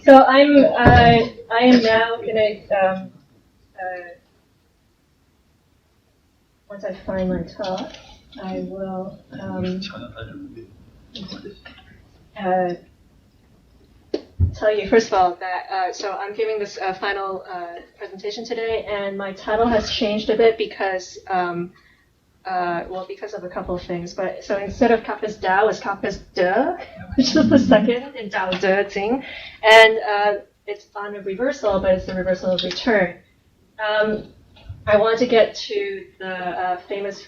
So I am now gonna once I find my talk, I will tell you first of all that so I'm giving this final presentation today, and my title has changed a bit because because of a couple of things. But so instead of Kafka's Dao, it's Kafka's De, which is the second in Dao De Jing, and it's on a reversal, but it's the reversal of return. I want to get to the famous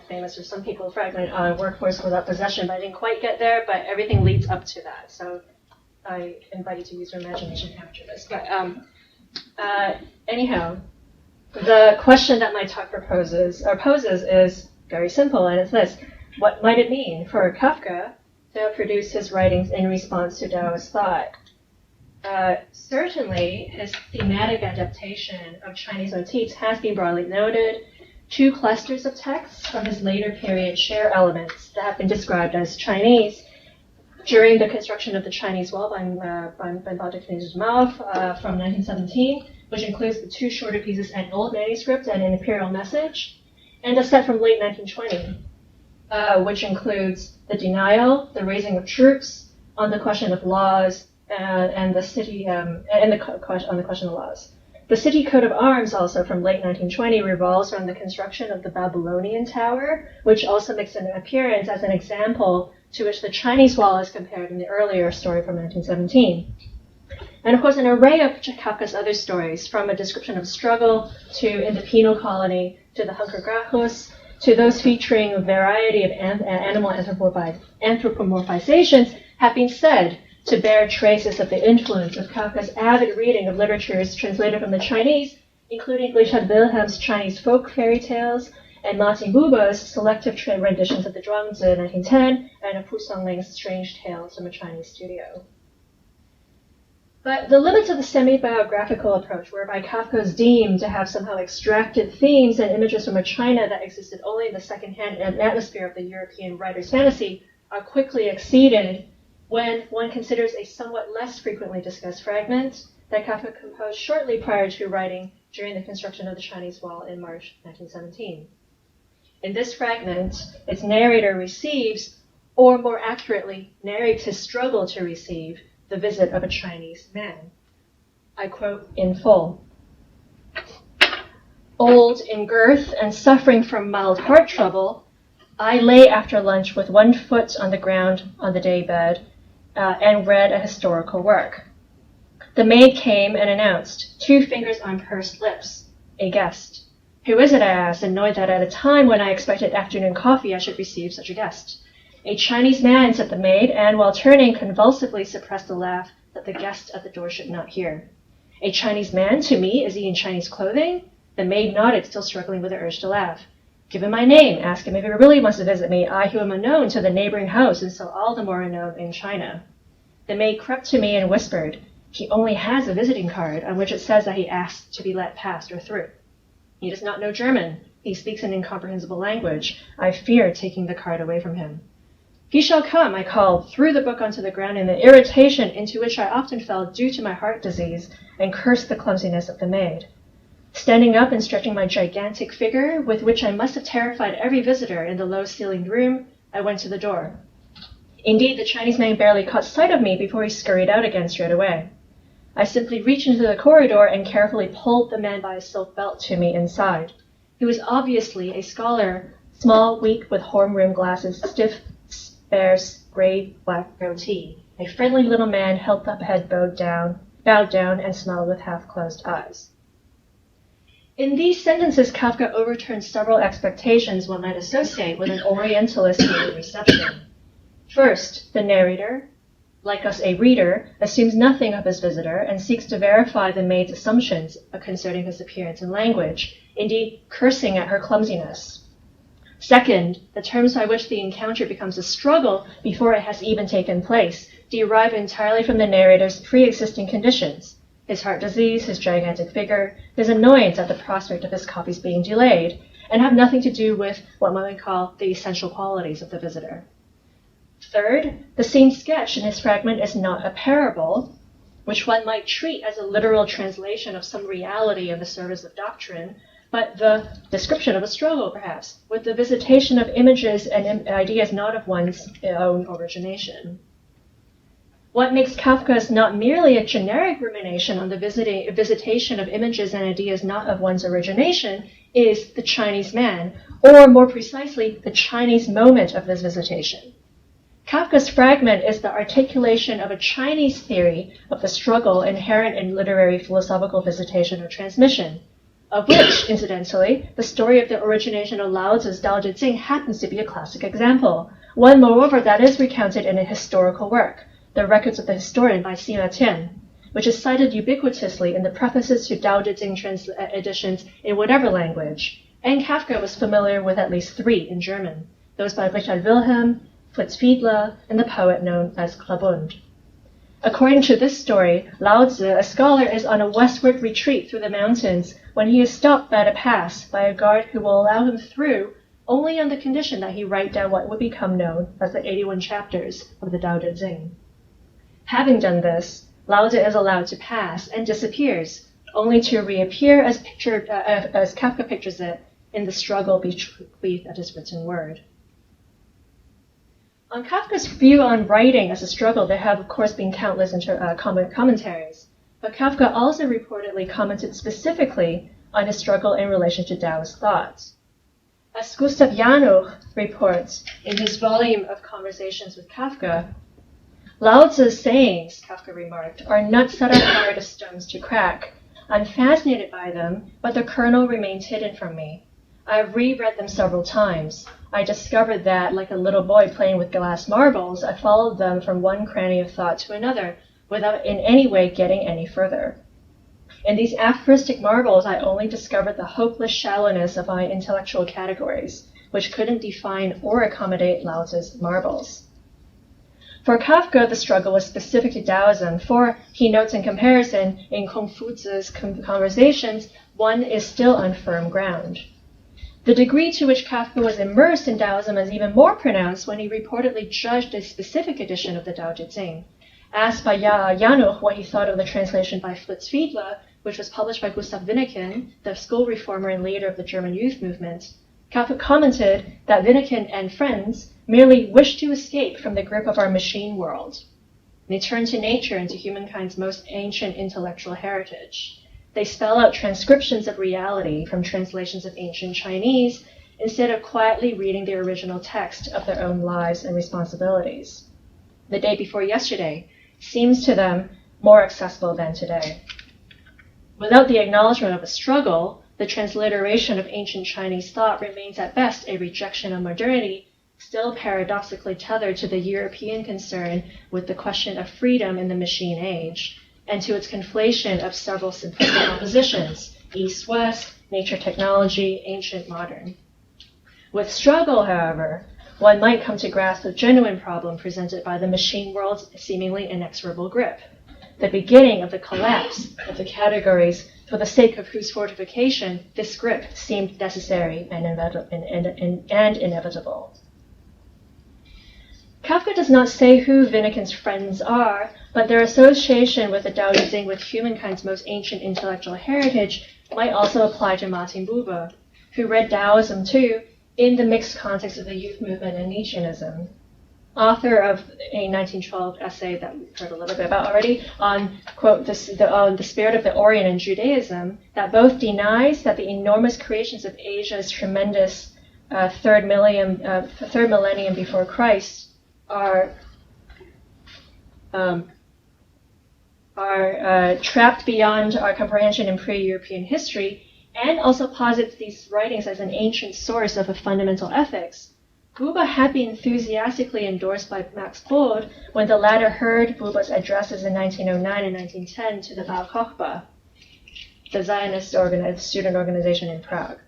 famous or some people fragment on workforce without possession, but I didn't quite get there. But everything leads up to that, so I invite you to use your imagination after this. But anyhow. The question that my talk poses is very simple, and it's this: what might it mean for Kafka to produce his writings in response to Daoist thought? Certainly, his thematic adaptation of Chinese motifs has been broadly noted. Two clusters of texts from his later period share elements that have been described as Chinese. During the construction of the Chinese Wall by Zürauer from 1917, which includes the two shorter pieces, an old manuscript and an imperial message, and a set from late 1920, which includes the denial, the raising of troops on the question of laws, and the city on the question of laws. The city coat of arms, also from late 1920, revolves around the construction of the Babylonian Tower, which also makes an appearance as an example to which the Chinese Wall is compared in the earlier story from 1917. And of course, an array of Kafka's other stories, from a description of struggle to in the penal colony, to the Hunker Gracchus, to those featuring a variety of animal anthropomorphizations, have been said to bear traces of the influence of Kafka's avid reading of literatures translated from the Chinese, including Richard Wilhelm's Chinese folk fairy tales, and Martin Buber's selective renditions of the Zhuangzi 1910, and of Pu Songling's strange tales from a Chinese studio. But the limits of the semi-biographical approach, whereby Kafka is deemed to have somehow extracted themes and images from a China that existed only in the second-hand atmosphere of the European writer's fantasy, are quickly exceeded when one considers a somewhat less frequently discussed fragment that Kafka composed shortly prior to writing during the construction of the Chinese Wall in March 1917. In this fragment, its narrator receives, or more accurately, narrates his struggle to receive, the visit of a Chinese man. I quote in full. Old in girth and suffering from mild heart trouble, I lay after lunch with one foot on the ground on the day bed and read a historical work. The maid came and announced, two fingers on pursed lips, a guest. Who is it, I asked, annoyed that at a time when I expected afternoon coffee I should receive such a guest. A Chinese man, said the maid, and while turning, convulsively suppressed a laugh that the guest at the door should not hear. A Chinese man? To me? Is he in Chinese clothing? The maid nodded, still struggling with the urge to laugh. Give him my name. Ask him if he really wants to visit me. I who am unknown to the neighboring house, and so all the more unknown in China. The maid crept to me and whispered, he only has a visiting card on which it says that he asked to be let past or through. He does not know German. He speaks an incomprehensible language. I fear taking the card away from him. He shall come, I called, threw the book onto the ground in the irritation into which I often fell due to my heart disease, and cursed the clumsiness of the maid. Standing up and stretching my gigantic figure, with which I must have terrified every visitor in the low-ceilinged room, I went to the door. Indeed, the Chinese man barely caught sight of me before he scurried out again straight away. I simply reached into the corridor and carefully pulled the man by a silk belt to me inside. He was obviously a scholar, small, weak, with horn-rimmed glasses, stiff, sparse, gray-black goatee. A friendly little man held up head bowed down, and smiled with half-closed eyes. In these sentences, Kafka overturns several expectations one might associate with an Orientalist reception. First, the narrator, like us a reader, assumes nothing of his visitor and seeks to verify the maid's assumptions concerning his appearance and language, indeed cursing at her clumsiness. Second, the terms by which the encounter becomes a struggle before it has even taken place derive entirely from the narrator's pre-existing conditions, his heart disease, his gigantic figure, his annoyance at the prospect of his copies being delayed, and have nothing to do with what one might call the essential qualities of the visitor. Third, the scene sketched in his fragment is not a parable, which one might treat as a literal translation of some reality in the service of doctrine, but the description of a struggle, perhaps, with the visitation of images and ideas not of one's own origination. What makes Kafka's not merely a generic rumination on the visitation of images and ideas not of one's origination is the Chinese man, or more precisely, the Chinese moment of this visitation. Kafka's fragment is the articulation of a Chinese theory of the struggle inherent in literary philosophical visitation or transmission, of which, incidentally, the story of the origination of Lao Tzu's Dao De Jing happens to be a classic example, one, moreover, that is recounted in a historical work, The Records of the Historian by Sima Tian, which is cited ubiquitously in the prefaces to Dao De Jing editions in whatever language, and Kafka was familiar with at least 3 in German, those by Richard Wilhelm, Fritz Fiedler, and the poet known as Klabund. According to this story, Lao Tzu, a scholar, is on a westward retreat through the mountains when he is stopped at a pass by a guard who will allow him through only on the condition that he write down what would become known as the 81 chapters of the Dao De Jing. Having done this, Lao Tzu is allowed to pass and disappears, only to reappear as Kafka pictures it in the struggle beneath at his written word. On Kafka's view on writing as a struggle, there have, of course, been countless commentaries, but Kafka also reportedly commented specifically on his struggle in relation to Taoist thought. As Gustav Januch reports in his volume of Conversations with Kafka, Lao Tzu's sayings, Kafka remarked, are nuts that are hard as stones to crack. I'm fascinated by them, but the kernel remains hidden from me. I've reread them several times. I discovered that, like a little boy playing with glass marbles, I followed them from one cranny of thought to another, without in any way getting any further. In these aphoristic marbles, I only discovered the hopeless shallowness of my intellectual categories, which couldn't define or accommodate Lao Tzu's marbles. For Kafka, the struggle was specific to Daoism, for, he notes in comparison, in Confucius' Conversations, one is still on firm ground. The degree to which Kafka was immersed in Daoism is even more pronounced when he reportedly judged a specific edition of the Dao De Jing. Asked by Januch what he thought of the translation by Fritz Fiedler, which was published by Gustav Winneken, the school reformer and leader of the German youth movement, Kafka commented that Winneken and friends merely wished to escape from the grip of our machine world. They turned to nature and to humankind's most ancient intellectual heritage. They spell out transcriptions of reality from translations of ancient Chinese instead of quietly reading the original text of their own lives and responsibilities. The day before yesterday seems to them more accessible than today. Without the acknowledgement of a struggle, the transliteration of ancient Chinese thought remains at best a rejection of modernity, still paradoxically tethered to the European concern with the question of freedom in the machine age, and to its conflation of several simplistic oppositions, East-West, nature-technology, ancient-modern. With struggle, however, one might come to grasp the genuine problem presented by the machine world's seemingly inexorable grip, the beginning of the collapse of the categories for the sake of whose fortification this grip seemed necessary and inevitable. Kafka does not say who Winneken's friends are, but their association with the Dao De Jing with humankind's most ancient intellectual heritage might also apply to Martin Buber, who read Daoism too in the mixed context of the youth movement and Nietzscheanism. Author of a 1912 essay that we've heard a little bit about already on, quote, the spirit of the Orient in Judaism, that both denies that the enormous creations of Asia's tremendous third millennium before Christ are trapped beyond our comprehension in pre-European history, and also posits these writings as an ancient source of a fundamental ethics. Buber had been enthusiastically endorsed by Max Brod when the latter heard Buber's addresses in 1909 and 1910 to the Bar Kochba, the Zionist student organization in Prague.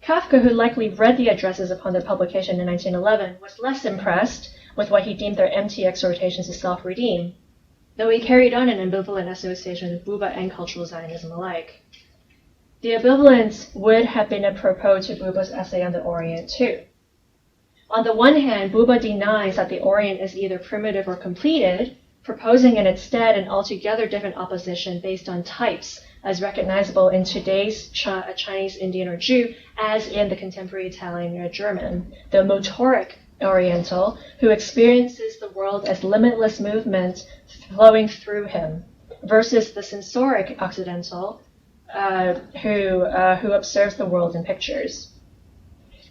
Kafka, who likely read the addresses upon their publication in 1911, was less impressed with what he deemed their empty exhortations to self-redeem, though he carried on an ambivalent association with Buber and cultural Zionism alike. The ambivalence would have been apropos to Buber's essay on the Orient too. On the one hand, Buber denies that the Orient is either primitive or completed, proposing in its stead an altogether different opposition based on types, as recognizable in today's Chinese, Indian, or Jew, as in the contemporary Italian or German. The motoric Oriental, who experiences the world as limitless movement flowing through him, versus the sensoric Occidental, who observes the world in pictures.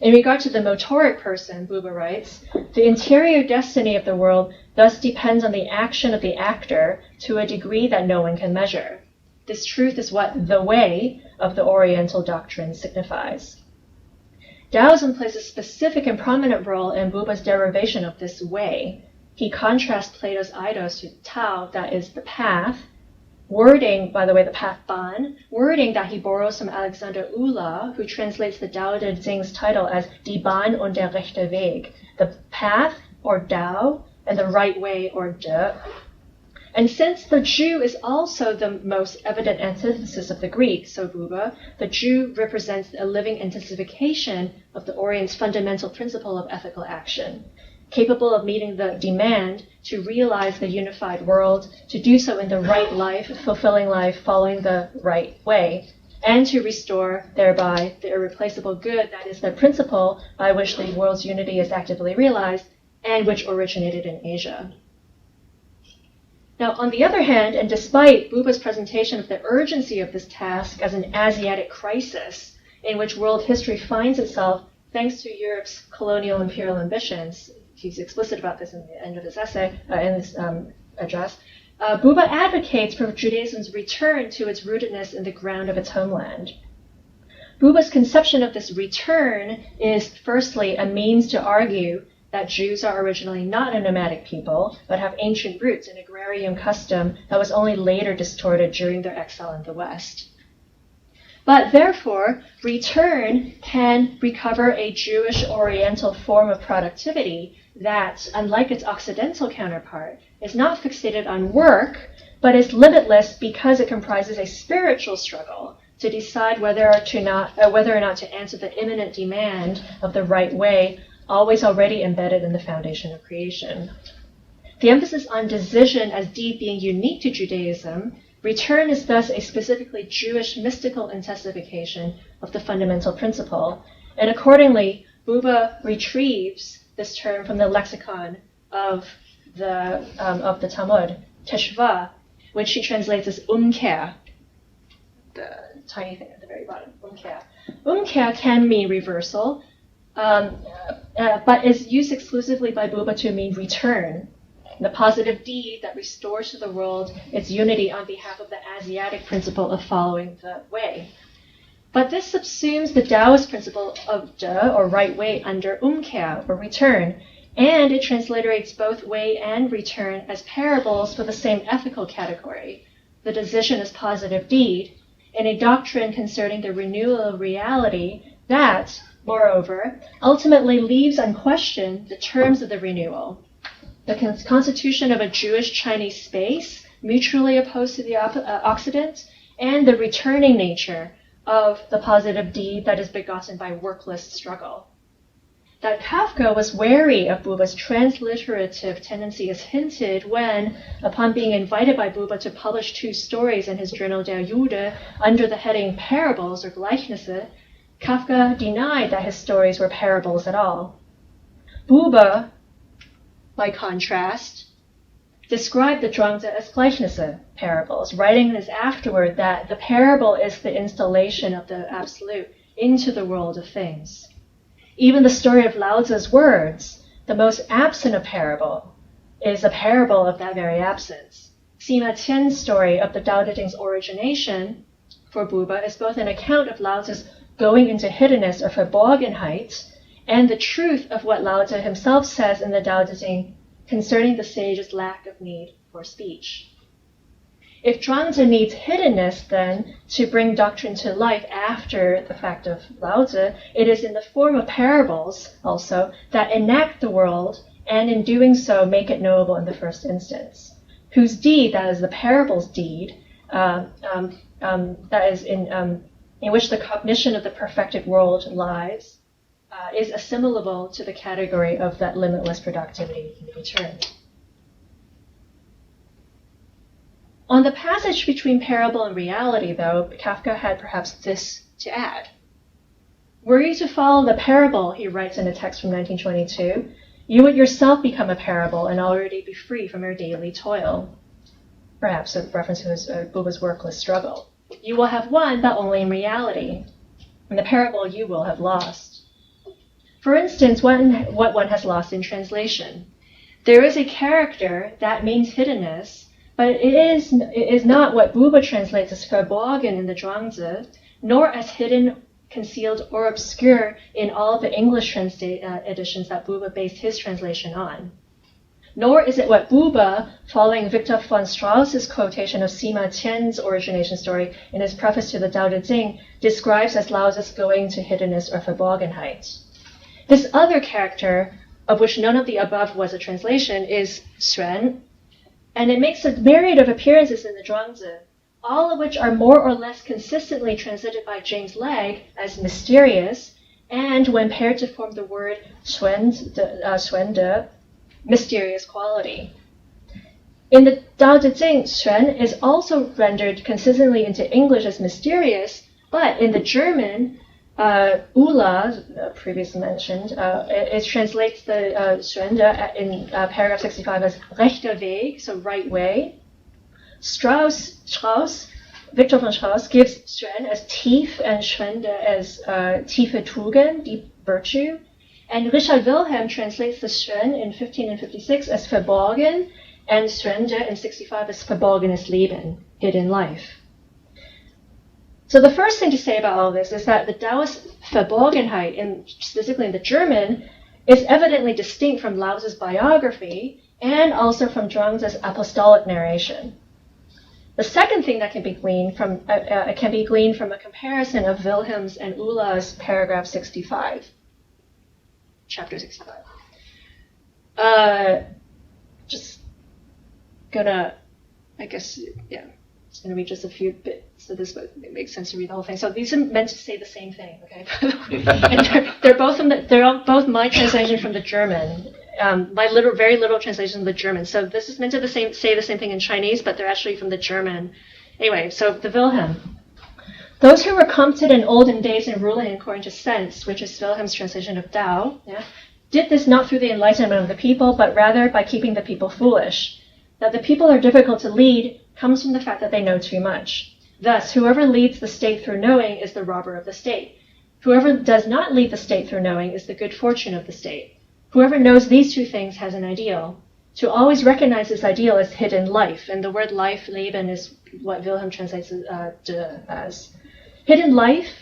In regard to the motoric person, Buber writes, the interior destiny of the world thus depends on the action of the actor to a degree that no one can measure. This truth is what the way of the Oriental doctrine signifies. Daoism plays a specific and prominent role in Buber's derivation of this way. He contrasts Plato's eidos to Tao, that is the path, wording, by the way, the path Bahn, wording that he borrows from Alexander Uhler, who translates the Dao de Jing's title as Die Bahn und der rechte Weg, the path, or Dao, and the right way, or De. And since the Jew is also the most evident antithesis of the Greek, so Buber, the Jew represents a living intensification of the Orient's fundamental principle of ethical action, capable of meeting the demand to realize the unified world, to do so in the right life, fulfilling life, following the right way, and to restore thereby the irreplaceable good that is the principle by which the world's unity is actively realized and which originated in Asia. Now, on the other hand, and despite Buber's presentation of the urgency of this task as an Asiatic crisis in which world history finds itself thanks to Europe's colonial imperial ambitions, he's explicit about this in the end of his essay, in this address, Buber advocates for Judaism's return to its rootedness in the ground of its homeland. Buber's conception of this return is, firstly, a means to argue that Jews are originally not a nomadic people, but have ancient roots in agrarian custom that was only later distorted during their exile in the West. But therefore, return can recover a Jewish Oriental form of productivity that, unlike its Occidental counterpart, is not fixated on work, but is limitless because it comprises a spiritual struggle to decide whether or not to answer the imminent demand of the right way, always already embedded in the foundation of creation. The emphasis on decision as deed being unique to Judaism, return is thus a specifically Jewish mystical intensification of the fundamental principle, and accordingly, Buber retrieves this term from the lexicon of the Talmud, teshuvah, which he translates as umkehr, the tiny thing at the very bottom, umkehr. Umkehr can mean reversal, but is used exclusively by Buber to mean return, the positive deed that restores to the world its unity on behalf of the Asiatic principle of following the way. But this subsumes the Taoist principle of De, or right way, under umkehr, or return, and it transliterates both way and return as parables for the same ethical category, the decision as positive deed, in a doctrine concerning the renewal of reality that, moreover, ultimately leaves unquestioned the terms of the renewal, the constitution of a Jewish-Chinese space, mutually opposed to the Occident, and the returning nature of the positive deed that is begotten by workless struggle. That Kafka was wary of Buber's transliterative tendency is hinted when, upon being invited by Buber to publish 2 stories in his journal Der Jude under the heading Parables or Gleichnisse, Kafka denied that his stories were parables at all. Buber, by contrast, described the Drangte as Gleichnisse, parables, writing in his afterword that the parable is the installation of the absolute into the world of things. Even the story of Lao Tzu's words, the most absent of parable, is a parable of that very absence. Sima Qian's story of the Tao Te Ching's origination, for Buber, is both an account of Lao Tzu's going into hiddenness or Verborgenheit, and the truth of what Lao Tzu himself says in the Tao Te Ching concerning the sage's lack of need for speech. If Zhuangzi needs hiddenness, then, to bring doctrine to life after the fact of Lao Tzu, it is in the form of parables, also, that enact the world, and in doing so make it knowable in the first instance. Whose deed, that is the parable's deed, that is in which the cognition of the perfected world lies, is assimilable to the category of that limitless productivity in return. On the passage between parable and reality, though, Kafka had perhaps this to add. Were you to follow the parable, he writes in a text from 1922, you would yourself become a parable and already be free from your daily toil. Perhaps a reference to his Buba's workless struggle. You will have won, but only in reality. In the parable, you will have lost. For instance, what one has lost in translation. There is a character that means hiddenness, but it is not what Buba translates as verborgen in the Zhuangzi, nor as hidden, concealed, or obscure in all of the English editions that Buba based his translation on. Nor is it what Buba, following Victor von Strauss's quotation of Sima Qian's origination story in his preface to the Daoism, describes as Laozi's going to hiddenness or verborgenheit. This other character, of which none of the above was a translation, is Xuan, and it makes a myriad of appearances in the Zhuangzi, all of which are more or less consistently translated by James Legge as mysterious, and when paired to form the word xuande, mysterious quality. In the Dao De Jing, xuan is also rendered consistently into English as mysterious, but in the German, ula, previously mentioned, it translates the xuande in paragraph 65 as rechter Weg, so right way. Victor von Strauss gives xuan as tief and xuande as tiefe Tugend, deep virtue. And Richard Wilhelm translates the xuan in 1556 as verborgen, and xuande in 65 as verborgenes Leben, hidden life. So the first thing to say about all this is that the Taoist Verborgenheit, specifically in the German, is evidently distinct from Laozi's biography and also from Zhuangzi's apostolic narration. The second thing that can be gleaned from a comparison of Wilhelm's and Ula's paragraph 65. Chapter 65. Just gonna, I guess, yeah, it's gonna be just a few bits, so this would make sense to read the whole thing. So these are meant to say the same thing, okay? And they're both my translation from the German, my very literal translation of the German. So this is meant to say the same thing in Chinese, but they're actually from the German. Anyway, so the Wilhelm. Those who were competent in olden days in ruling according to sense, which is Wilhelm's translation of Tao, did this not through the enlightenment of the people, but rather by keeping the people foolish. That the people are difficult to lead comes from the fact that they know too much. Thus, whoever leads the state through knowing is the robber of the state. Whoever does not lead the state through knowing is the good fortune of the state. Whoever knows these two things has an ideal. To always recognize this ideal as hidden life, and the word life, Leben, is what Wilhelm translates as. Hidden life,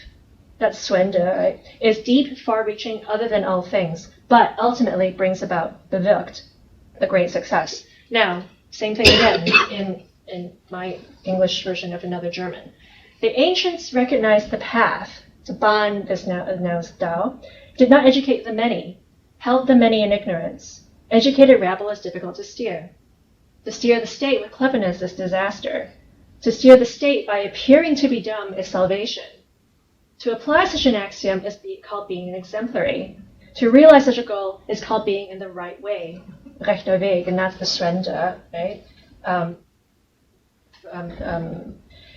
that's Suende, right, is deep, far-reaching, other than all things, but ultimately brings about bewirkt, the great success. Now, same thing again in my English version of another German. The ancients recognized the path, the Bahn is now Dao, did not educate the many, held the many in ignorance. Educated rabble is difficult to steer. To steer the state with cleverness is disaster. To steer the state by appearing to be dumb is salvation. To apply such an axiom is called being an exemplary. To realize such a goal is called being in the right way, rechter Weg, and that's the Schwende, right?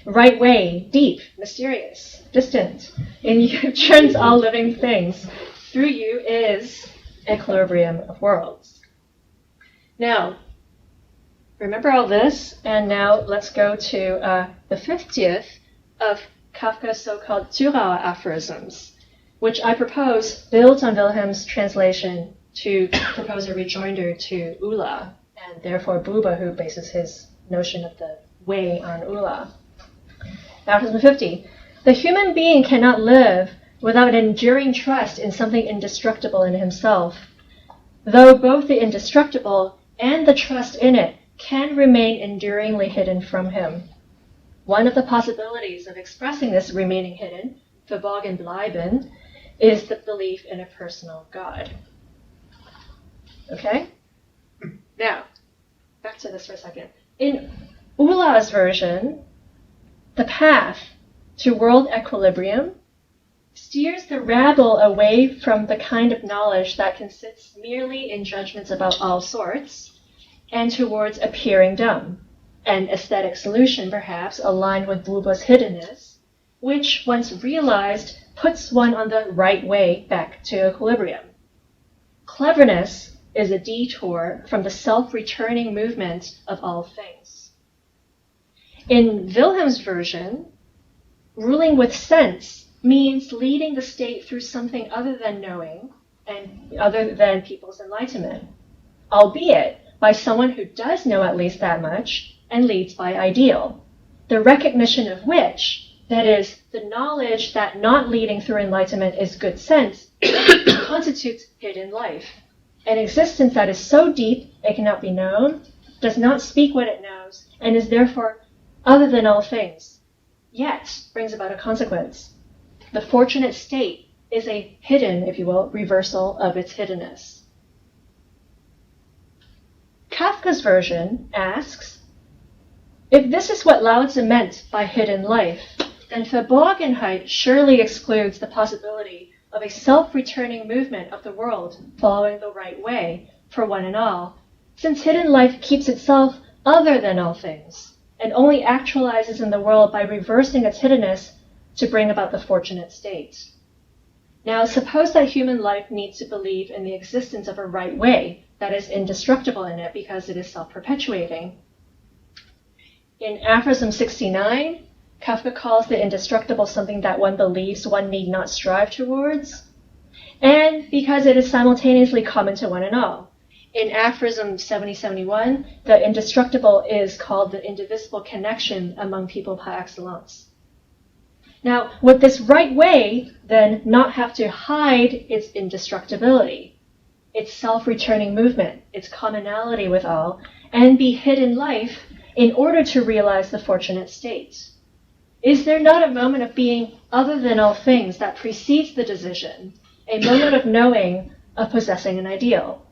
Right way, deep, mysterious, distant. In you turns all living things. Through you is equilibrium of worlds. Now, remember all this, and now let's go to the 50th of Kafka's so-called Zürauer aphorisms, which I propose builds on Wilhelm's translation to propose a rejoinder to Ula, and therefore Buba, who bases his notion of the way on Ula. Aphorism 50. The human being cannot live without an enduring trust in something indestructible in himself, though both the indestructible and the trust in it can remain enduringly hidden from him. One of the possibilities of expressing this remaining hidden, verborgen bleiben, is the belief in a personal God. Okay? Now, back to this for a second. In Ula's version, the path to world equilibrium steers the rabble away from the kind of knowledge that consists merely in judgments about all sorts, and towards appearing dumb. an aesthetic solution perhaps aligned with Buber's hiddenness, which, once realized, puts one on the right way back to equilibrium. Cleverness is a detour from the self-returning movement of all things. In Wilhelm's version, ruling with sense means leading the state through something other than knowing and other than people's enlightenment, albeit by someone who does know at least that much and leads by ideal, the recognition of which, that is, the knowledge that not leading through enlightenment is good sense, constitutes hidden life, an existence that is so deep it cannot be known, does not speak what it knows, and is therefore other than all things, yet brings about a consequence. The fortunate state is a hidden, if you will, reversal of its hiddenness. Kafka's version asks, if this is what Lao Tzu meant by hidden life, then Verborgenheit surely excludes the possibility of a self-returning movement of the world following the right way for one and all, since hidden life keeps itself other than all things, and only actualizes in the world by reversing its hiddenness to bring about the fortunate state. Now, suppose that human life needs to believe in the existence of a right way that is indestructible in it because it is self-perpetuating. In Aphorisms 69, Kafka calls the indestructible something that one believes one need not strive towards, and because it is simultaneously common to one and all. In Aphorism 7071, the indestructible is called the indivisible connection among people par excellence. Now, would this right way then not have to hide its indestructibility, its self-returning movement, its commonality with all, and be hidden life in order to realize the fortunate state? Is there not a moment of being other than all things that precedes the decision, a moment of knowing, of possessing an ideal?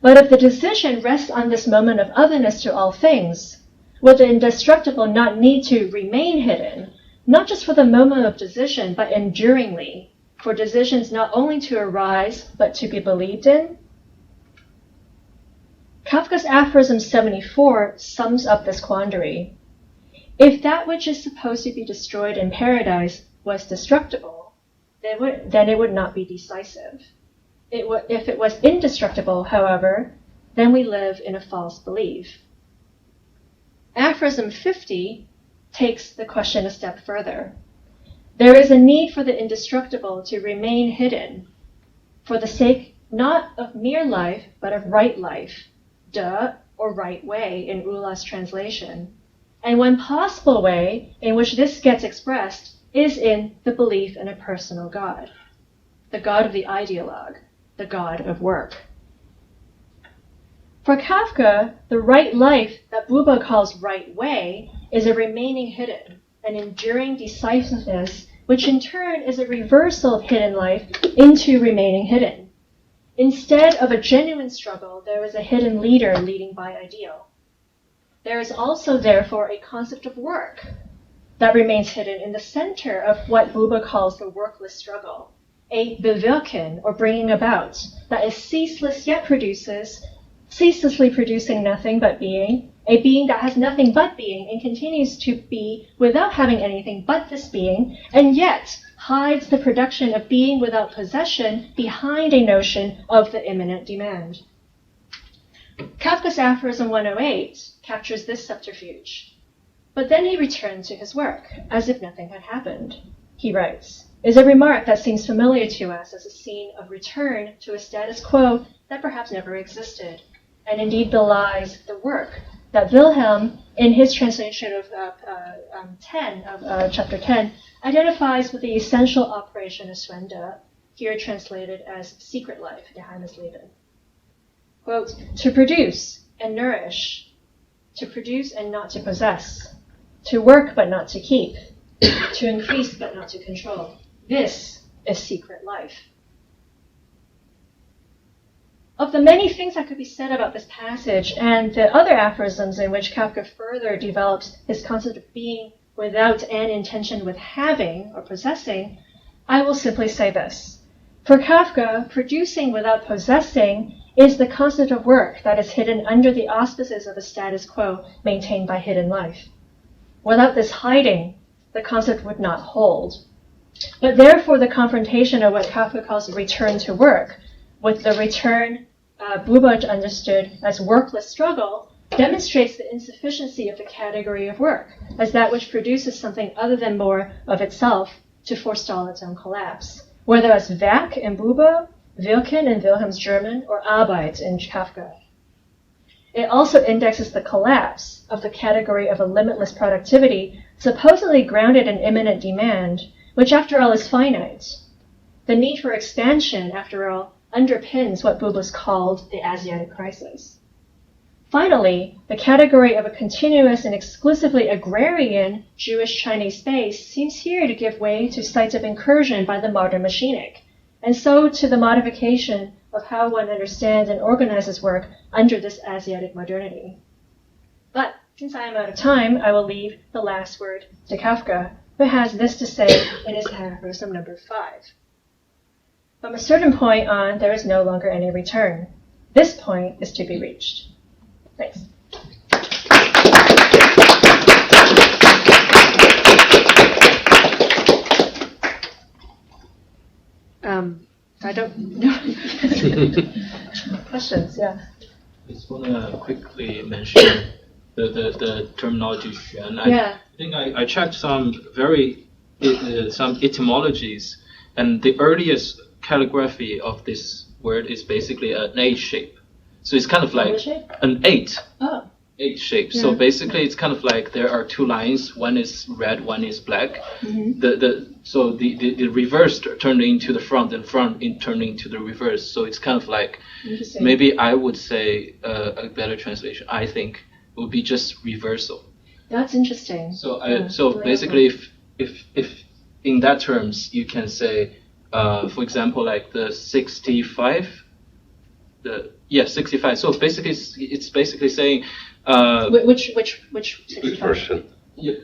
But if the decision rests on this moment of otherness to all things, would the indestructible not need to remain hidden, not just for the moment of decision, but enduringly, for decisions not only to arise, but to be believed in? Kafka's Aphorism 74 sums up this quandary. If that which is supposed to be destroyed in paradise was destructible, then it would not be decisive. If it was indestructible, however, then we live in a false belief. Aphorism 50 takes the question a step further. There is a need for the indestructible to remain hidden, for the sake not of mere life, but of right life, de, or right way in Ula's translation. And one possible way in which this gets expressed is in the belief in a personal God, the God of the ideologue, the God of work. For Kafka, the right life that Buber calls right way is a remaining hidden, an enduring decisiveness, which in turn is a reversal of hidden life into remaining hidden. Instead of a genuine struggle, there is a hidden leader leading by ideal. There is also, therefore, a concept of work that remains hidden in the center of what Buber calls the workless struggle, a bewirken, or bringing about, that is ceaseless yet ceaselessly producing nothing but being, a being that has nothing but being and continues to be without having anything but this being, and yet hides the production of being without possession behind a notion of the imminent demand. Kafka's Aphorism 108 captures this subterfuge. But then he returned to his work, as if nothing had happened. He writes, is a remark that seems familiar to us as a scene of return to a status quo that perhaps never existed, and indeed belies the work that Wilhelm, in his translation of chapter 10, identifies with the essential operation of Swende, here translated as secret life, Geheimes Leben. Quote, to produce and nourish, to produce and not to possess, to work but not to keep, to increase but not to control. This is secret life. Of the many things that could be said about this passage and the other aphorisms in which Kafka further develops his concept of being without an intention with having or possessing, I will simply say this. For Kafka, producing without possessing is the concept of work that is hidden under the auspices of a status quo maintained by hidden life. Without this hiding, the concept would not hold. But therefore, the confrontation of what Kafka calls return to work, with the return Buber understood as workless struggle, demonstrates the insufficiency of the category of work as that which produces something other than more of itself to forestall its own collapse, whether as Werk in Buber, Wirken in Wilhelm's German, or Arbeit in Kafka. It also indexes the collapse of the category of a limitless productivity, supposedly grounded in immanent demand, which after all is finite. The need for expansion, after all, underpins what Buber's called the Asiatic crisis. Finally, the category of a continuous and exclusively agrarian Jewish-Chinese space seems here to give way to sites of incursion by the modern machinic, and so to the modification of how one understands and organizes work under this Asiatic modernity. But since I am out of time, I will leave the last word to Kafka, who has this to say in his aphorism number 5. From a certain point on, there is no longer any return. This point is to be reached. Thanks. I don't know. Questions, yeah. I just want to quickly mention the terminology xuan. I think I checked some some etymologies, and the earliest calligraphy of this word is basically an A shape. So it's kind of like an 8. Oh. 8 shape. Yeah. So basically it's kind of like there are 2 lines, one is red, one is black. Mm-hmm. So the reverse turned into the front, and front turned into the reverse. So it's kind of like, maybe I would say a better translation, I think, would be just reversal. That's interesting. So so basically if in that terms you can say, for example, like the 65, 65. So basically, it's basically saying which 65? Version.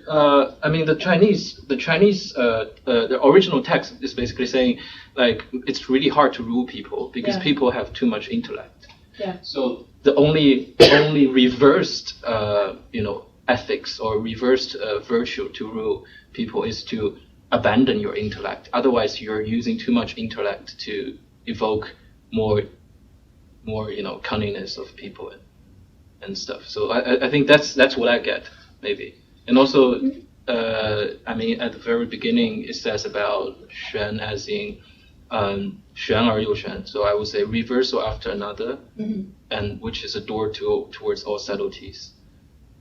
I mean the Chinese the original text is basically saying like it's really hard to rule people because people have too much intellect. Yeah. So the only reversed ethics or reversed virtue to rule people is to abandon your intellect. Otherwise, you're using too much intellect to evoke more cunningness of people and stuff. So I think that's what I get, maybe. And also, I mean, at the very beginning, it says about xuan as in xuan er you xuan. So I would say reversal after another, and which is a door towards all subtleties.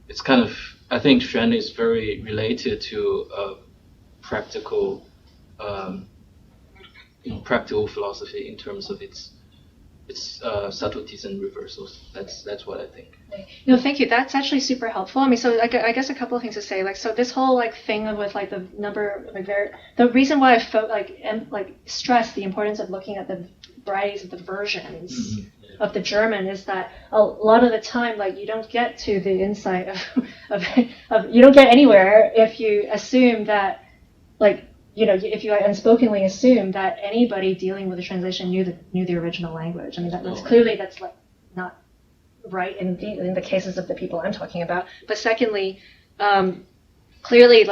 It's kind of, I think xuan is very related to practical philosophy in terms of its subtleties and reversals. That's what I think. No, thank you. That's actually super helpful. I mean, so I guess a couple of things to say. Like, so this whole thing with the number, the reason why I stress the importance of looking at the varieties of the versions of the German is that a lot of the time, you don't get to the insight of you don't get anywhere if you assume that if you unspokenly assume that anybody dealing with the translation knew the original language. I mean, that's clearly not right in the cases of the people I'm talking about. But secondly, clearly,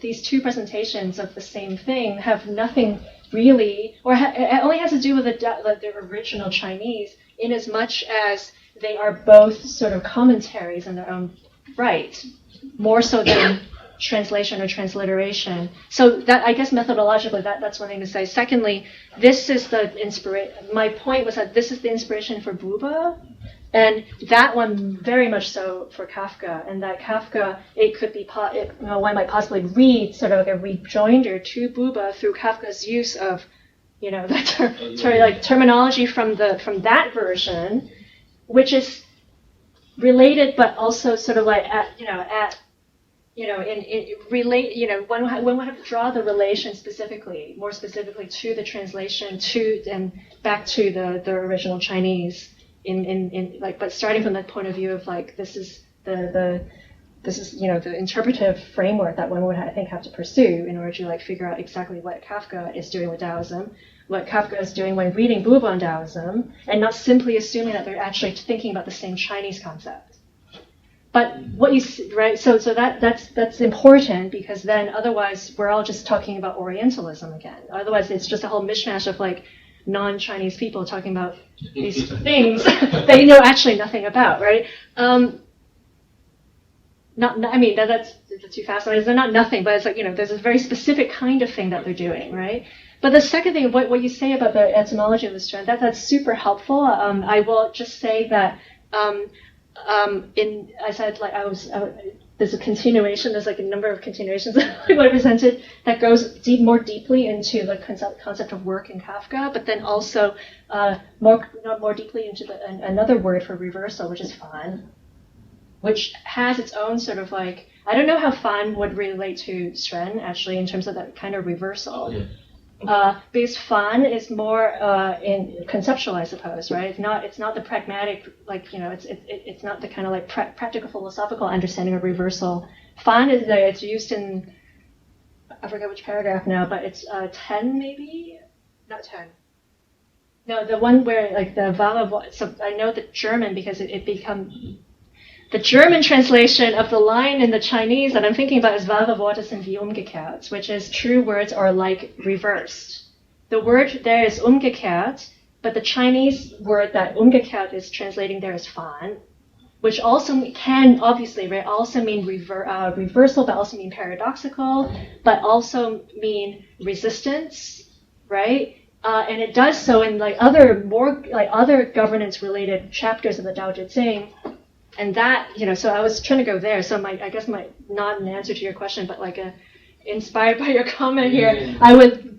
these two presentations of the same thing have nothing really, or it only has to do with the original Chinese, in as much as they are both sort of commentaries in their own right, more so than translation or transliteration. So that, I guess, methodologically, that's one thing to say. Secondly, this is the inspiration. My point was that this is the inspiration for Buber, and that one very much so for Kafka. And that Kafka, it could be, one might possibly read sort of like a rejoinder to Buber through Kafka's use of, that terminology from that version, which is related, but also sort of one would have to draw the relation more specifically to the translation, and back to the original Chinese, but starting from that point of view of this is the this is, the interpretive framework that one would, I think, have to pursue in order to like figure out exactly what Kafka is doing with Daoism, what Kafka is doing when reading Buber on Daoism, and not simply assuming that they're actually thinking about the same Chinese concept. But what you right, so that's important, because then otherwise we're all just talking about Orientalism again. Otherwise, it's just a whole mishmash of like non-Chinese people talking about these things that you know actually nothing about, right? I mean, that's too fast. They're not nothing, but it's like, there's a very specific kind of thing that they're doing, right? But the second thing, what you say about the etymology of the strand, that's super helpful. I will just say that I said, like, there's a continuation, there's like a number of continuations that I presented that goes more deeply into the concept of work in Kafka, but then also more deeply into another word for reversal, which is fan, which has its own sort of like, I don't know how fan would relate to Stren, actually, in terms of that kind of reversal. Yeah. Because fan is more in conceptual, I suppose, right? It's not the pragmatic, like, it's not the kind of like practical philosophical understanding of reversal. Fan is it's used in, I forget which paragraph now, but it's 10 maybe, not 10. No, the one where like the Vava. So I know the German because it become. The German translation of the line in the Chinese that I'm thinking about is wahre Worte sind wie umgekehrt, which is true words are like reversed. The word there is umgekehrt, but the Chinese word that umgekehrt is translating there is fan, which also can obviously, right, also mean reversal, but also mean paradoxical, but also mean resistance, right? And it does so in like other governance-related chapters of the Tao Te Ching. And that, so I was trying to go there. So I guess not an answer to your question, but like inspired by your comment here, yeah. I would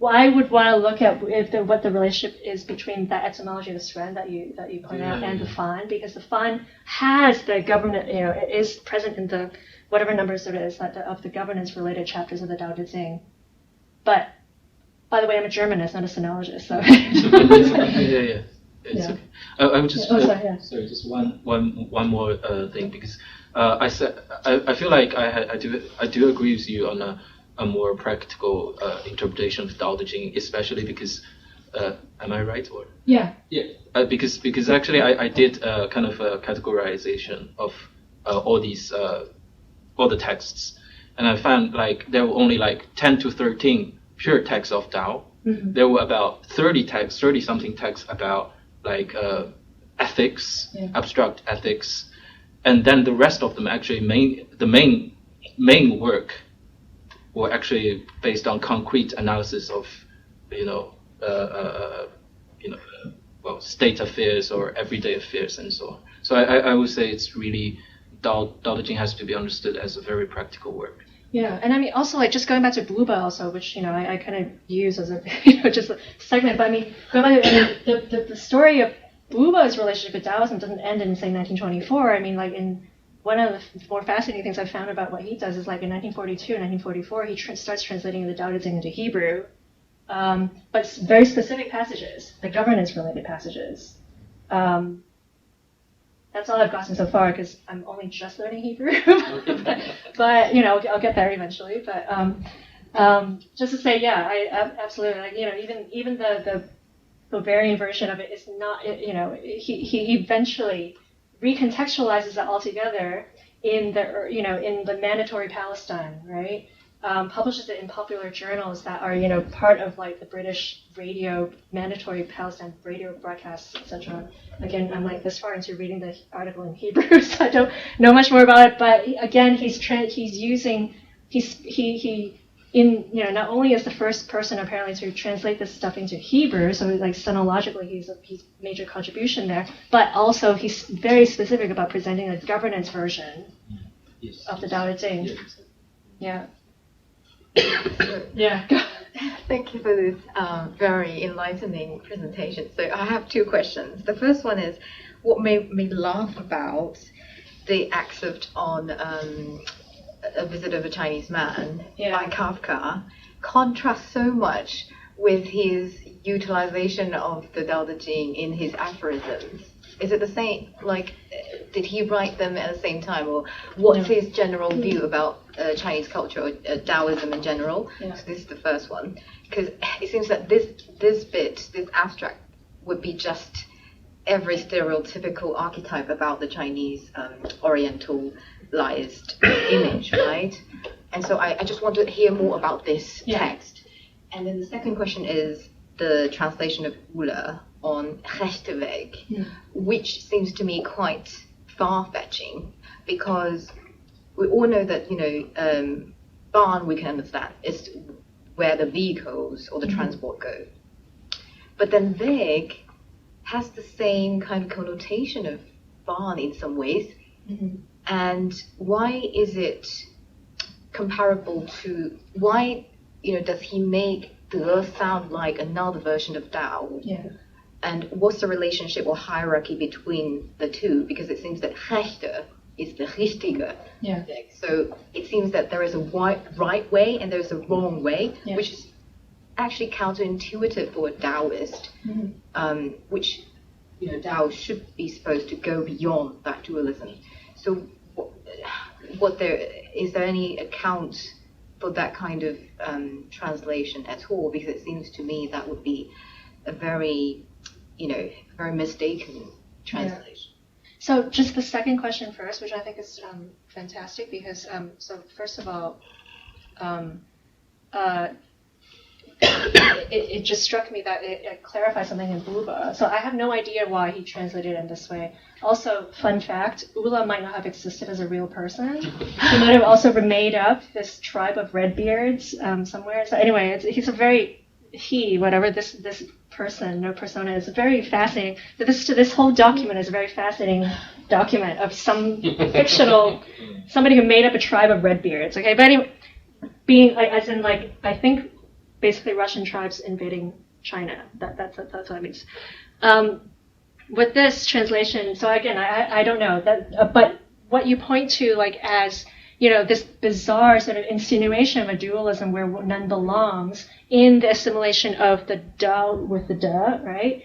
want to look at what the relationship is between that etymology of the Stren that you point out and the fan, because the fan has the government, it is present in the whatever numbers there is of the governance-related chapters of the Tao Te Ching. But by the way, I'm a Germanist, not a sinologist, so. Yeah. It's okay. I would just sorry, just one more thing, because I feel like I do agree with you on a more practical interpretation of Tao Te Ching, especially because am I right or because actually I did kind of a categorization of all the texts, and I found like there were only like 10 to 13 pure texts of Tao. Mm-hmm. There were about 30 something texts about like ethics, abstract ethics, and then the rest of them actually the main work were actually based on concrete analysis of state affairs or everyday affairs and so on. So I would say it's really Tao Te Ching has to be understood as a very practical work. Yeah, and I mean also like just going back to Buba also, which I kind of use as a just a segment. But I mean going back to the story of Buba's relationship with Daoism doesn't end in say 1924. I mean like in one of the more fascinating things I found about what he does is like in 1942 and 1944 he starts translating the Tao Te Ching into Hebrew, but very specific passages, the governance-related passages. That's all I've gotten so far because I'm only just learning Hebrew, but I'll get there eventually. But just to say, I absolutely like even the Bavarian version of it is not he eventually recontextualizes that altogether in the Mandatory Palestine, right? Publishes it in popular journals that are part of like the British radio Mandatory Palestine radio broadcasts, etc. Again, I'm like this far into reading the article in Hebrew, so I don't know much more about it. But again, not only is the first person apparently to translate this stuff into Hebrew, so like sonologically he's major contribution there, but also he's very specific about presenting a governance version of the Tao Te Ching. Yeah. Yeah. Thank you for this very enlightening presentation. So I have two questions. The first one is, what made me laugh about the excerpt on A Visit of a Chinese Man by Kafka contrasts so much with his utilization of the Tao Te Ching in his aphorisms. Is it the same? Like, did he write them at the same time, or what's his general view about Chinese culture or Daoism in general? Yeah. So this is the first one, because it seems that this abstract would be just every stereotypical archetype about the Chinese orientalized image, right? And so I just want to hear more about this text. And then the second question is the translation of Uller on Rechteweg, which seems to me quite far-fetching, because we all know that, Bahn we can understand is where the vehicles or the transport go. But then Weg has the same kind of connotation of Bahn in some ways. And why is it comparable to, why does he make De sound like another version of Dao? Yeah. And what's the relationship or hierarchy between the two? Because it seems that Rechte is the richtige. Yeah. So it seems that there is a right way and there's a wrong way, which is actually counterintuitive for a Taoist, which Tao should be supposed to go beyond that dualism. So, is there any account for that kind of translation at all? Because it seems to me that would be a very mistaken translation. So just the second question first, which I think is fantastic, because so first of all, it just struck me that it clarifies something in Buber. So I have no idea why he translated it in this way. Also, fun fact, Ula might not have existed as a real person. He might have also made up this tribe of Redbeards somewhere. So anyway, this person, no persona, is very fascinating. This whole document is a very fascinating document of some somebody who made up a tribe of Redbeards. Okay, but anyway, I think basically Russian tribes invading China. That's what it means. With this translation, so again, I don't know that, but what you point to, as this bizarre sort of insinuation of a dualism where none belongs in the assimilation of the Dao with the Da, right,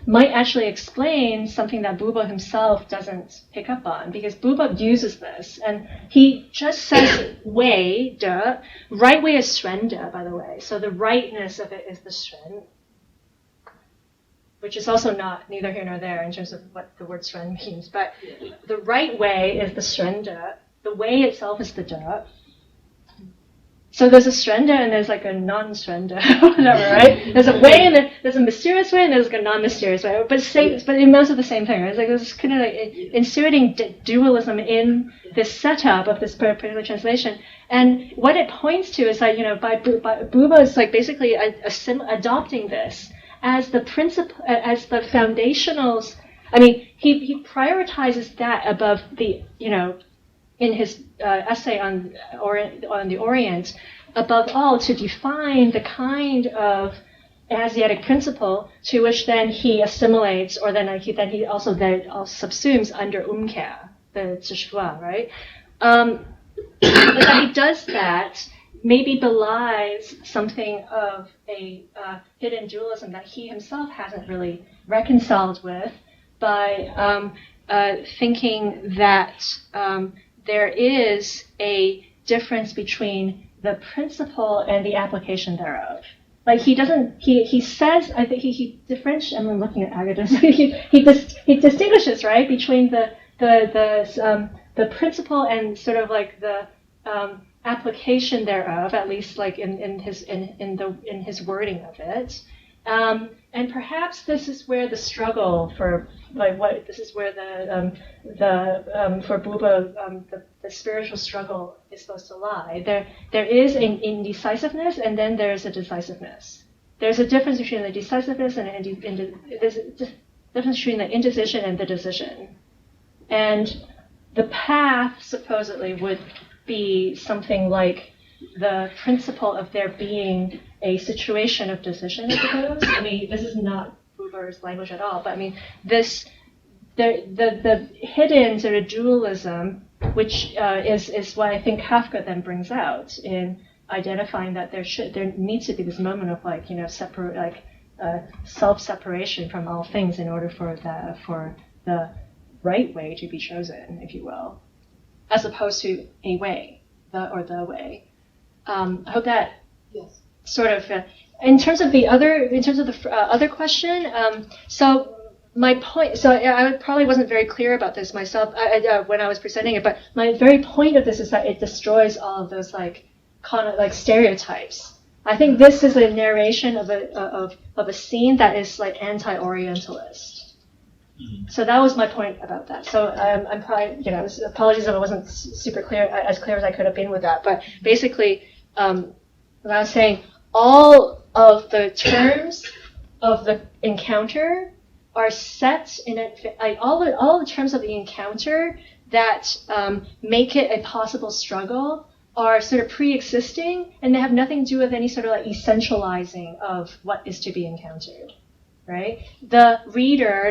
might actually explain something that Buber himself doesn't pick up on, because Buber uses this, and he just says way, Da. Right way is Shrenda, by the way, so the rightness of it is the Shren, which is also neither here nor there in terms of what the word Shren means, but the right way is the Shrenda. The way itself is the Da. So there's a Shrenda and there's a non-Shrenda, whatever, right? There's a way and there's a mysterious way and there's a non-mysterious way, but it amounts to the same thing, right? It's this kind of inserting dualism in this setup of this particular translation. And what it points to is by Buber is basically adopting this as the principle, as the foundationals. I mean, he prioritizes that above the, in his essay on the Orient, above all, to define the kind of Asiatic principle to which then he assimilates, or then he also subsumes under Umkehr, the Zhishua, right? But that he does that maybe belies something of a hidden dualism that he himself hasn't really reconciled with by thinking that there is a difference between the principle and the application thereof. He says, I think he differentiates, I'm looking at Agathos, he distinguishes, right, between the principle and sort of the application thereof, at least in his wording of it. And perhaps this is where the struggle for for Buber, the spiritual struggle is supposed to lie. There is an indecisiveness, and then there's a decisiveness. There's a difference between the decisiveness and there's a difference between the indecision and the decision. And the path supposedly would be something like the principle of there being a situation of decision, I suppose. I mean, this is not Buber's language at all, but I mean, the hidden sort of dualism, which is what I think Kafka then brings out in identifying that there needs to be this moment of self-separation from all things in order for the right way to be chosen, if you will, as opposed to a way, the way. I hope that sort of. In terms of the other question, so my point. So I probably wasn't very clear about this myself when I was presenting it, but my very point of this is that it destroys all of those like stereotypes. I think this is a narration of a scene that is like anti-Orientalist. So that was my point about that. So I'm probably, apologies if I wasn't super clear, as clear as I could have been with that. But basically, what I was saying, all of the terms of the encounter are set in all the terms of the encounter that make it a possible struggle are sort of pre-existing, and they have nothing to do with any sort of like essentializing of what is to be encountered. Right? The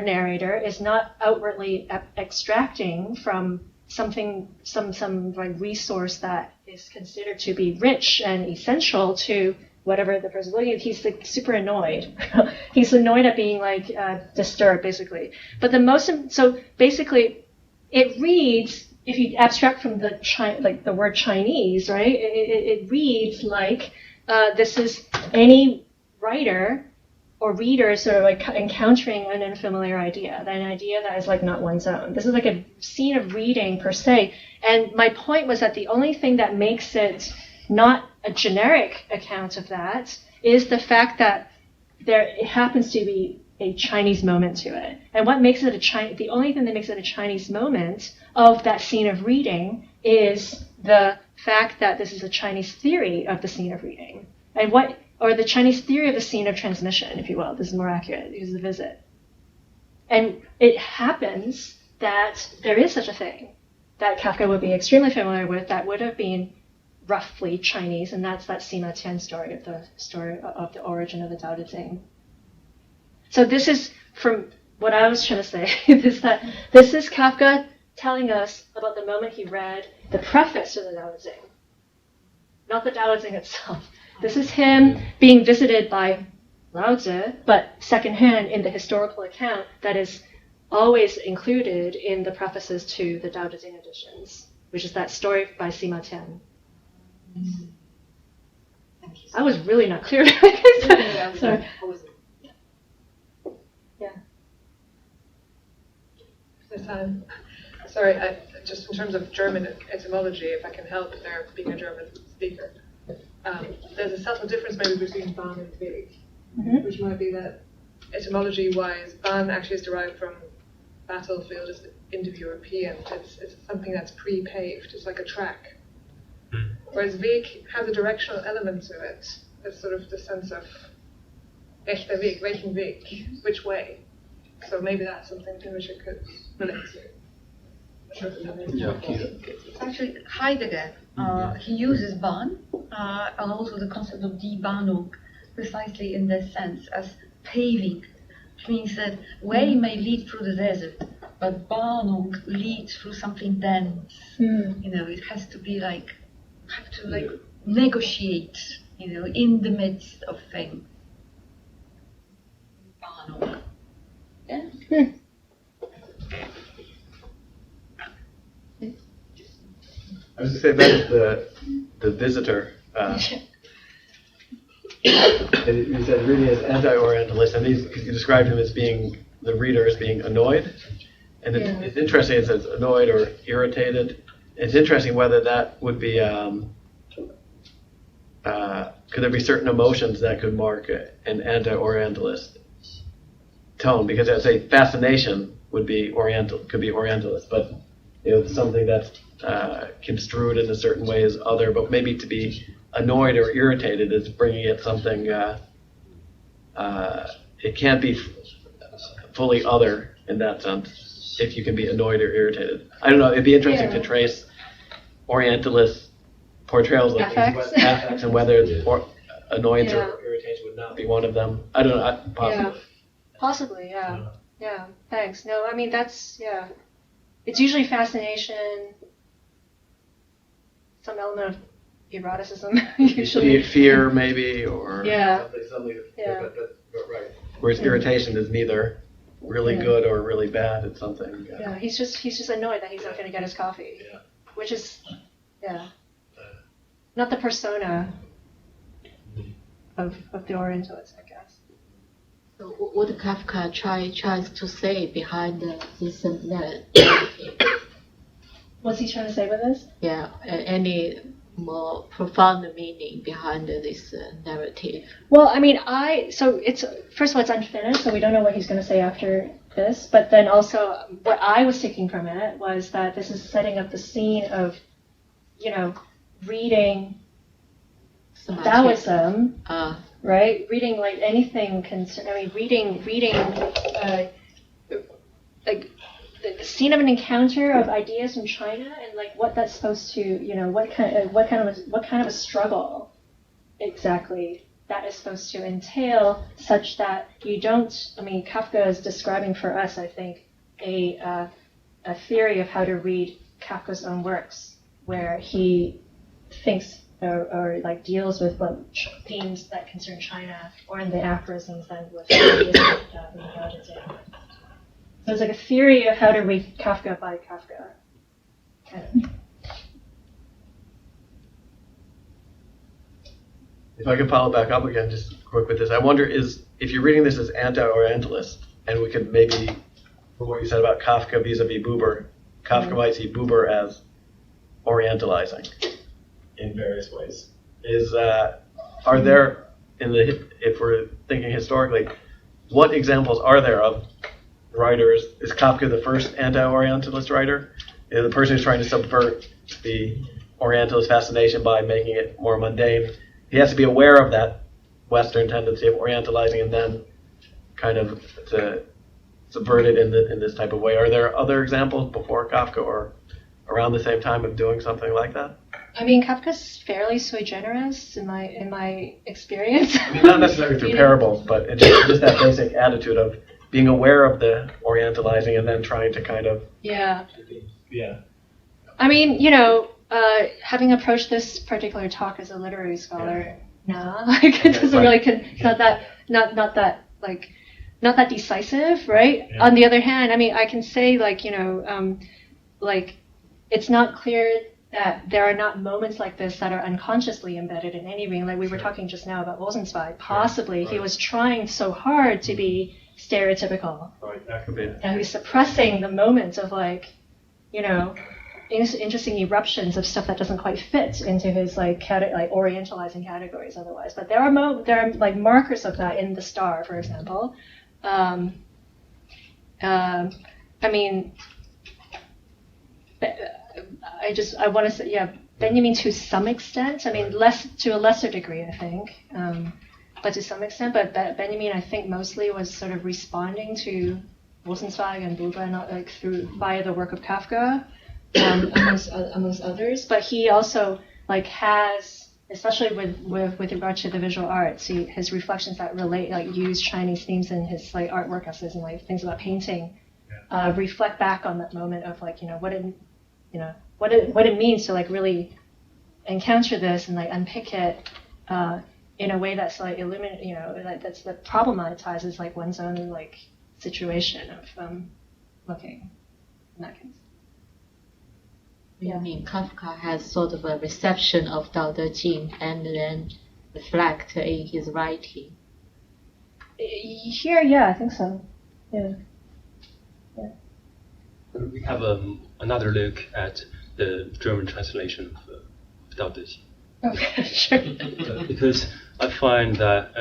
narrator, is not outwardly extracting from something, some like resource that is considered to be rich and essential to whatever the person is looking at. He's like super annoyed. He's annoyed at being like disturbed, basically. But so basically, it reads, if you abstract from the word Chinese, right? It reads like this is any writer or reader sort of like encountering an unfamiliar idea, an idea that is like not one's own. This is like a scene of reading per se. And my point was that the only thing that makes it not a generic account of that is the fact that it happens to be a Chinese moment to it. And what makes it the only thing that makes it a Chinese moment of that scene of reading is the fact that this is a Chinese theory of the scene of reading. Or the Chinese theory of the scene of transmission, if you will. This is more accurate, because of the visit. And it happens that there is such a thing that Kafka would be extremely familiar with that would have been roughly Chinese, and that's that Sima Tian story of the origin of the Tao Te Ching. So this is, from what I was trying to say, is that this is Kafka telling us about the moment he read the preface to the Tao Te Ching, not the Tao Te Ching itself. This is him being visited by Lao Tzu, but secondhand in the historical account that is always included in the prefaces to the Tao Te Ching editions, which is that story by Sima Tian. I was really not clear. Sorry. Yeah. Sorry, just in terms of German etymology, if I can help there, being a German speaker. There's a subtle difference maybe between Bahn and Weg, which might be that etymology-wise, Bahn actually is derived from battlefield as Indo-European. It's something that's pre-paved. It's like a track. Whereas Weg has a directional element to it. It's sort of the sense of rechter Weg, welchen Weg, which way. So maybe that's something to which it could relate to. It's actually Heidegger. He uses Bahn and also the concept of die Bahnung precisely in this sense as paving, which means that way may lead through the desert, but Bahnung leads through something dense. It has to be negotiate, in the midst of things. Bahnung. Yeah. I was going to say about the visitor. He said really is anti-Orientalist, and you described him as being, the reader as being annoyed. And it's interesting, it says annoyed or irritated. It's interesting whether that would be, could there be certain emotions that could mark an anti-Orientalist tone? Because I'd say fascination could be Orientalist, but something that's construed in a certain way as other, but maybe to be annoyed or irritated is bringing it something, it can't be fully other in that sense, if you can be annoyed or irritated. I don't know, it'd be interesting to trace Orientalist portrayals of affects and whether annoyance or irritation would not be one of them. I don't know, possibly. Possibly, yeah. Yeah, thanks. No, I mean, that's, it's usually fascination, some element of eroticism, usually. Fear, maybe, or something. Yeah. But right. Whereas irritation is neither. really good or really bad at something. Yeah, he's just annoyed that he's not going to get his coffee, which is not the persona of the Orientalist, I guess. So what Kafka tries to say behind this narrative? What's he trying to say with this? Yeah, any more profound meaning behind this narrative? Well, I mean, so it's, first of all, it's unfinished, so we don't know what he's going to say after this, but then also what I was taking from it was that this is setting up the scene of, reading Daoism, right? Reading like anything reading like the scene of an encounter of ideas from China and like what that's supposed to, what kind of a struggle exactly that is supposed to entail, such that you don't. Kafka is describing for us, I think, a theory of how to read Kafka's own works, where he thinks or like deals with themes that concern China, or in the aphorisms then with modernity. So it's like a theory of how to read Kafka by Kafka. Kind of. If I could follow back up again, just quick with this, I wonder if you're reading this as anti-Orientalist, and we could maybe, from what you said about Kafka vis-a-vis Buber, Kafka might see Buber as orientalizing in various ways. Are there, if we're thinking historically, what examples are there of writers? Is Kafka the first anti-Orientalist writer? The person who's trying to subvert the Orientalist fascination by making it more mundane. He has to be aware of that Western tendency of orientalizing and then kind of to subvert it in this type of way. Are there other examples before Kafka or around the same time of doing something like that? Kafka's fairly sui generis in my experience. Not necessarily through parables, but it's just that basic attitude of being aware of the orientalizing and then trying to kind of... Yeah. Having approached this particular talk as a literary scholar, it doesn't really, not that decisive, right? Yeah. On the other hand, I can say it's not clear that there are not moments like this that are unconsciously embedded in any reading. Like we were talking just now about Rosenzweig. Possibly he was trying so hard to be stereotypical. Right, that could be. And he's suppressing the moments of interesting eruptions of stuff that doesn't quite fit into his orientalizing categories otherwise. But there are markers of that in The Star, for example. I want to say, Benjamin to some extent. To a lesser degree, I think, but to some extent. But Benjamin, I think, mostly was sort of responding to Rosenzweig and Buber, via the work of Kafka, amongst others. But he also has, especially with regard to the visual arts, his reflections that relate, use Chinese themes in his artwork essays and things about painting, reflect back on that moment of what it means to really encounter this and unpick it in a way that's that problematizes one's own situation of looking in that case. You mean Kafka has sort of a reception of Dao De Jing and then reflect in his writing? Here, I think so. Yeah. We have another look at the German translation of Dao De Jing. Okay, sure. Because I find that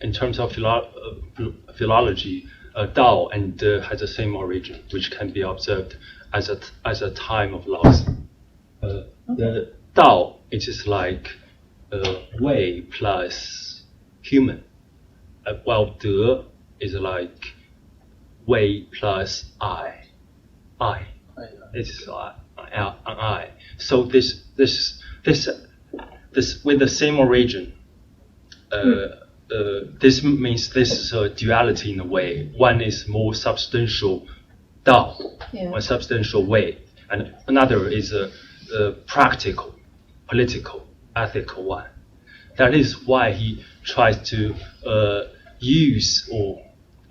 in terms of philology, Dao and De has the same origin, which can be observed as a time of loss. The Dao, it is like way plus human, while De is like way plus I. It's I. So this with the same origin, this means this is a duality in a way. One is more substantial Dao, one substantial way, and another is a practical, political, ethical one. That is why he tries to use or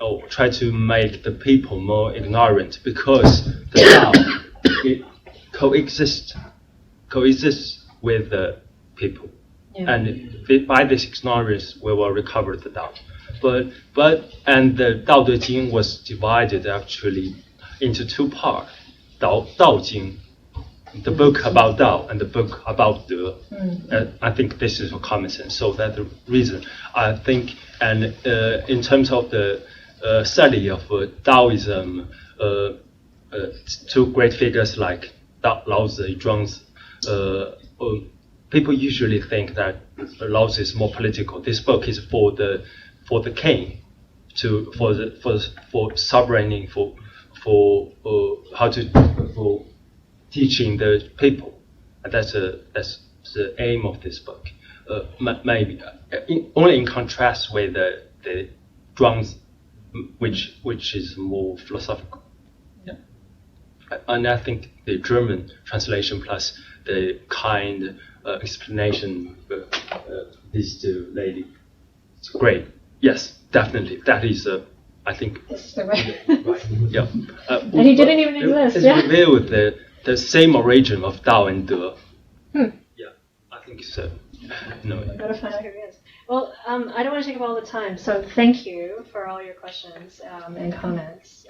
or try to make the people more ignorant, because the Tao it coexists with the people, and by this ignorance we will recover the Tao. And the Dao De Jing was divided actually into two parts: Dao Jing, the book about Dao, and the book about De. I think this is a common sense. So that's the reason I think. And in terms of the study of Daoism, two great figures like Lao Tzu, Zhuangzi, people usually think that Lao Tzu is more political. This book is for the king, for sovereignty, for teaching the people. And that's the aim of this book. Maybe only in contrast with the Zhuangzi, which is more philosophical. Yeah. And I think the German translation plus the kind explanation these two ladies, it's great. Yes, definitely. That is I think. This is the right. Right. Yeah. And he didn't even exist. It's revealed the same origin of Dao and De. Yeah, I think so. No. We've got to find out who he is. Well, I don't want to take up all the time, so thank you for all your questions and comments.